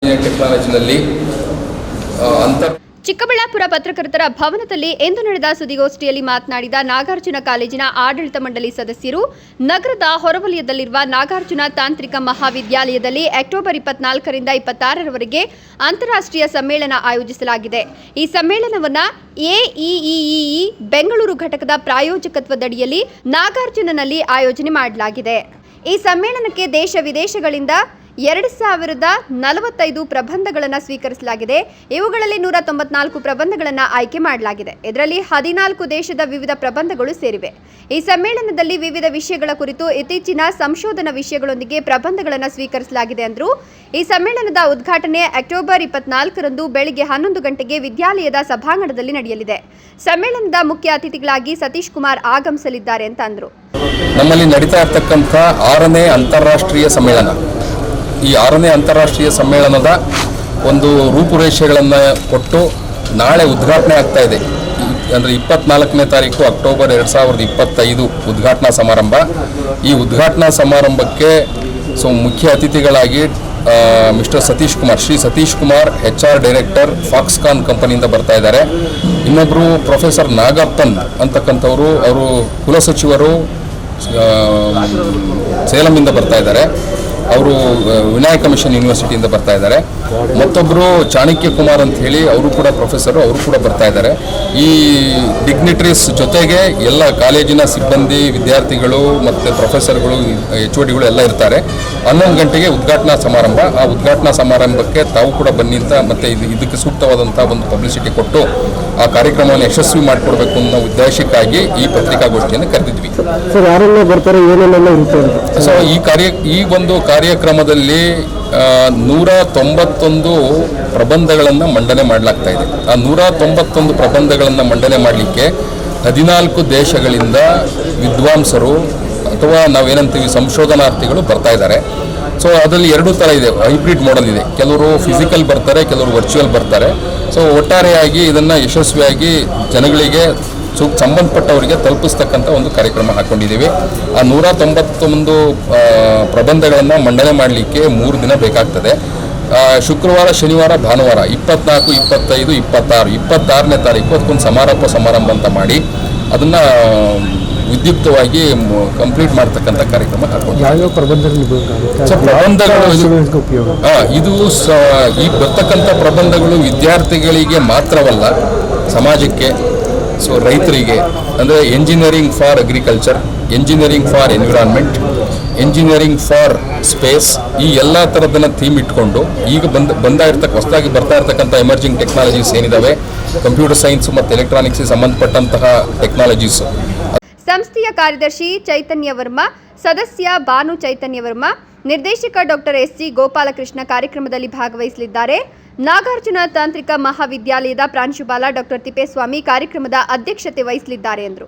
ಟೆಕ್ನಾಲಜಿನಲ್ಲಿ ಚಿಕ್ಕಬಳ್ಳಾಪುರ ಪತ್ರಕರ್ತರ ಭವನದಲ್ಲಿ ಇಂದು ನಡೆದ ಸುದ್ದಿಗೋಷ್ಠಿಯಲ್ಲಿ ಮಾತನಾಡಿದ ನಾಗಾರ್ಜುನ ಕಾಲೇಜಿನ ಆಡಳಿತ ಮಂಡಳಿ ಸದಸ್ಯರು, ನಗರದ ಹೊರವಲಯದಲ್ಲಿರುವ ನಾಗಾರ್ಜುನ ತಾಂತ್ರಿಕ ಮಹಾವಿದ್ಯಾಲಯದಲ್ಲಿ ಅಕ್ಟೋಬರ್ 24ರಿಂದ 26ರವರೆಗೆ ಅಂತಾರಾಷ್ಟ್ರೀಯ ಸಮ್ಮೇಳನ ಆಯೋಜಿಸಲಾಗಿದೆ. ಈ ಸಮ್ಮೇಳನವನ್ನು ಎಇಇಇ ಬೆಂಗಳೂರು ಘಟಕದ ಪ್ರಾಯೋಜಕತ್ವದಡಿಯಲ್ಲಿ ನಾಗಾರ್ಜುನನಲ್ಲಿ ಆಯೋಜನೆ ಮಾಡಲಾಗಿದೆ. ಈ ಸಮ್ಮೇಳನಕ್ಕೆ ದೇಶ ವಿದೇಶಗಳಿಂದ 2045 ಪ್ರಬಂಧಗಳನ್ನು ಸ್ವೀಕರಿಸಲಾಗಿದೆ. ಇವುಗಳಲ್ಲಿ 194 ಪ್ರಬಂಧಗಳನ್ನು ಆಯ್ಕೆ ಮಾಡಲಾಗಿದೆ. ಇದರಲ್ಲಿ 14 ದೇಶದ ವಿವಿಧ ಪ್ರಬಂಧಗಳು ಸೇರಿವೆ. ಈ ಸಮ್ಮೇಳನದಲ್ಲಿ ವಿವಿಧ ವಿಷಯಗಳ ಕುರಿತು ಇತ್ತೀಚಿನ ಸಂಶೋಧನಾ ವಿಷಯಗಳೊಂದಿಗೆ ಪ್ರಬಂಧಗಳನ್ನು ಸ್ವೀಕರಿಸಲಾಗಿದೆ ಎಂದರು. ಈ ಸಮ್ಮೇಳನದ ಉದ್ಘಾಟನೆ ಅಕ್ಟೋಬರ್ 24ರಂದು ಬೆಳಗ್ಗೆ 11 ಗಂಟೆಗೆ ವಿದ್ಯಾಲಯದ ಸಭಾಂಗಣದಲ್ಲಿ ನಡೆಯಲಿದೆ. ಸಮ್ಮೇಳನದ ಮುಖ್ಯ ಅತಿಥಿಗಳಾಗಿ ಸತೀಶ್ ಕುಮಾರ್ ಆಗಮಿಸಲಿದ್ದಾರೆ ಅಂತ ಅಂದರು. ನಮ್ಮಲ್ಲಿ ನಡೀತಾ ಇರತಕ್ಕಂಥ 6ನೇ ಅಂತಾರಾಷ್ಟ್ರೀಯ ಸಮ್ಮೇಳನ, ಈ 6ನೇ ಅಂತಾರಾಷ್ಟ್ರೀಯ ಸಮ್ಮೇಳನದ ಒಂದು ರೂಪುರೇಷೆಗಳನ್ನು ಕೊಟ್ಟು ನಾಳೆ ಉದ್ಘಾಟನೆ ಆಗ್ತಾ ಇದೆ. ಅಂದರೆ 24ನೇ ತಾರೀಕು ಅಕ್ಟೋಬರ್ 2025 ಉದ್ಘಾಟನಾ ಸಮಾರಂಭ. ಈ ಉದ್ಘಾಟನಾ ಸಮಾರಂಭಕ್ಕೆ ಮುಖ್ಯ ಅತಿಥಿಗಳಾಗಿ mister Satish Kumar, Shri Satish Kumar HR director Foxconn ಕಂಪನಿಯಿಂದ ಬರ್ತಾ ಇದ್ದಾರೆ. ಇನ್ನೊಬ್ಬರು ಪ್ರೊಫೆಸರ್ ನಾಗಪ್ಪನ್ ಅಂತಕ್ಕಂಥವರು, ಅವರು ಕುಲಸಚಿವರು ಸೇಲಂನಿಂದ ಬರ್ತಾ ಇದ್ದಾರೆ. ಅವರು ವಿನಾಯಕ ಮಿಷನ್ ಯೂನಿವರ್ಸಿಟಿಯಿಂದ ಬರ್ತಾ ಇದ್ದಾರೆ. ಮತ್ತೊಬ್ಬರು ಚಾಣಕ್ಯ ಕುಮಾರ್ ಅಂತ ಹೇಳಿ, ಅವರು ಕೂಡ ಪ್ರೊಫೆಸರು, ಅವರು ಕೂಡ ಬರ್ತಾ ಇದ್ದಾರೆ. ಈ ಡಿಗ್ನಿಟರೀಸ್ ಜೊತೆಗೆ ಎಲ್ಲ ಕಾಲೇಜಿನ ಸಿಬ್ಬಂದಿ, ವಿದ್ಯಾರ್ಥಿಗಳು ಮತ್ತು ಪ್ರೊಫೆಸರ್ಗಳು, HODಗಳು ಎಲ್ಲ ಇರ್ತಾರೆ. 11 ಗಂಟೆಗೆ ಉದ್ಘಾಟನಾ ಸಮಾರಂಭ. ಆ ಉದ್ಘಾಟನಾ ಸಮಾರಂಭಕ್ಕೆ ತಾವು ಕೂಡ ಬನ್ನಿ ಅಂತ, ಮತ್ತು ಇದಕ್ಕೆ ಸೂಕ್ತವಾದಂಥ ಒಂದು ಪಬ್ಲಿಸಿಟಿ ಕೊಟ್ಟು ಆ ಕಾರ್ಯಕ್ರಮವನ್ನು ಯಶಸ್ವಿ ಮಾಡಿಕೊಡ್ಬೇಕು ಅನ್ನೋ ಉದ್ದೇಶಕ್ಕಾಗಿ ಈ ಪತ್ರಿಕಾಗೋಷ್ಠಿಯನ್ನು ಕರೆದಿದ್ವಿ. ಸೊ ಈ ಒಂದು ಕಾರ್ಯಕ್ರಮದಲ್ಲಿ 191 ಪ್ರಬಂಧಗಳನ್ನು ಮಂಡನೆ ಮಾಡಲಾಗ್ತಾ ಇದೆ. ಆ 191 ಪ್ರಬಂಧಗಳನ್ನು ಮಂಡನೆ ಮಾಡಲಿಕ್ಕೆ 14 ದೇಶಗಳಿಂದ ವಿದ್ವಾಂಸರು ಅಥವಾ ನಾವೇನಂತೀವಿ ಸಂಶೋಧನಾರ್ಥಿಗಳು ಬರ್ತಾ ಇದ್ದಾರೆ. ಸೊ ಅದರಲ್ಲಿ 2 ಥರ ಇದೆ, ಹೈಬ್ರಿಡ್ ಮಾಡೆಲ್ ಇದೆ. ಕೆಲವರು ಫಿಸಿಕಲ್ ಬರ್ತಾರೆ, ಕೆಲವರು ವರ್ಚುವಲ್ ಬರ್ತಾರೆ. ಸೊ ಒಟ್ಟಾರೆಯಾಗಿ ಇದನ್ನು ಯಶಸ್ವಿಯಾಗಿ ಜನಗಳಿಗೆ ಸಂಬಂಧಪಟ್ಟವರಿಗೆ ತಲುಪಿಸ್ತಕ್ಕಂಥ ಒಂದು ಕಾರ್ಯಕ್ರಮ ಹಾಕ್ಕೊಂಡಿದ್ದೀವಿ. ಆ 191 ಪ್ರಬಂಧಗಳನ್ನು ಮಂಡನೆ ಮಾಡಲಿಕ್ಕೆ 3 ದಿನ ಬೇಕಾಗ್ತದೆ. ಶುಕ್ರವಾರ, ಶನಿವಾರ, ಭಾನುವಾರ 24, 25, 26, 26ನೇ ತಾರೀಕು ಅದಕ್ಕೊಂದು ಸಮಾರಂಭ ಅಂತ ಮಾಡಿ ಅದನ್ನು ವಿದ್ಯುಕ್ತವಾಗಿ ಕಂಪ್ಲೀಟ್ ಮಾಡ್ತಕ್ಕಂಥ ಕಾರ್ಯಕ್ರಮ ಹಾಕ್ಕೊಂಡಿದ್ದೀವಿ. ಇದು ಈ ಬರ್ತಕ್ಕಂಥ ಪ್ರಬಂಧಗಳು ವಿದ್ಯಾರ್ಥಿಗಳಿಗೆ ಮಾತ್ರವಲ್ಲ, ಸಮಾಜಕ್ಕೆ, ಸೊ ರೈತರಿಗೆ, ಅಂದರೆ engineering for agriculture, engineering for environment, engineering for space, ಈ ಎಲ್ಲ ಥರದನ್ನ ಥೀಮ್ ಇಟ್ಕೊಂಡು ಈಗ ಹೊಸದಾಗಿ ಬರ್ತಾ ಇರ್ತಕ್ಕಂಥ ಎಮರ್ಜಿಂಗ್ ಟೆಕ್ನಾಲಜೀಸ್ ಏನಿದಾವೆ, ಕಂಪ್ಯೂಟರ್ ಸೈನ್ಸ್ ಮತ್ತು ಎಲೆಕ್ಟ್ರಾನಿಕ್ಸ್ ಸಂಬಂಧಪಟ್ಟಂತಹ ಟೆಕ್ನಾಲಜೀಸ್. ಸಂಸ್ಥೆಯ ಕಾರ್ಯದರ್ಶಿ ಚೈತನ್ಯ ವರ್ಮಾ, ಸದಸ್ಯ ಭಾನು ಚೈತನ್ಯ ವರ್ಮಾ, ನಿರ್ದೇಶಕ ಡಾಕ್ಟರ್ SG ಗೋಪಾಲಕೃಷ್ಣ ಕಾರ್ಯಕ್ರಮದಲ್ಲಿ ಭಾಗವಹಿಸಲಿದ್ದಾರೆ. ನಾಗಾರ್ಜುನ ತಾಂತ್ರಿಕ ಮಹಾವಿದ್ಯಾಲಯದ ಪ್ರಾಂಶುಪಾಲ ಡಾಕ್ಟರ್ ತಿಪ್ಪೇಸ್ವಾಮಿ ಕಾರ್ಯಕ್ರಮದ ಅಧ್ಯಕ್ಷತೆ ವಹಿಸಲಿದ್ದಾರೆ ಎಂದರು.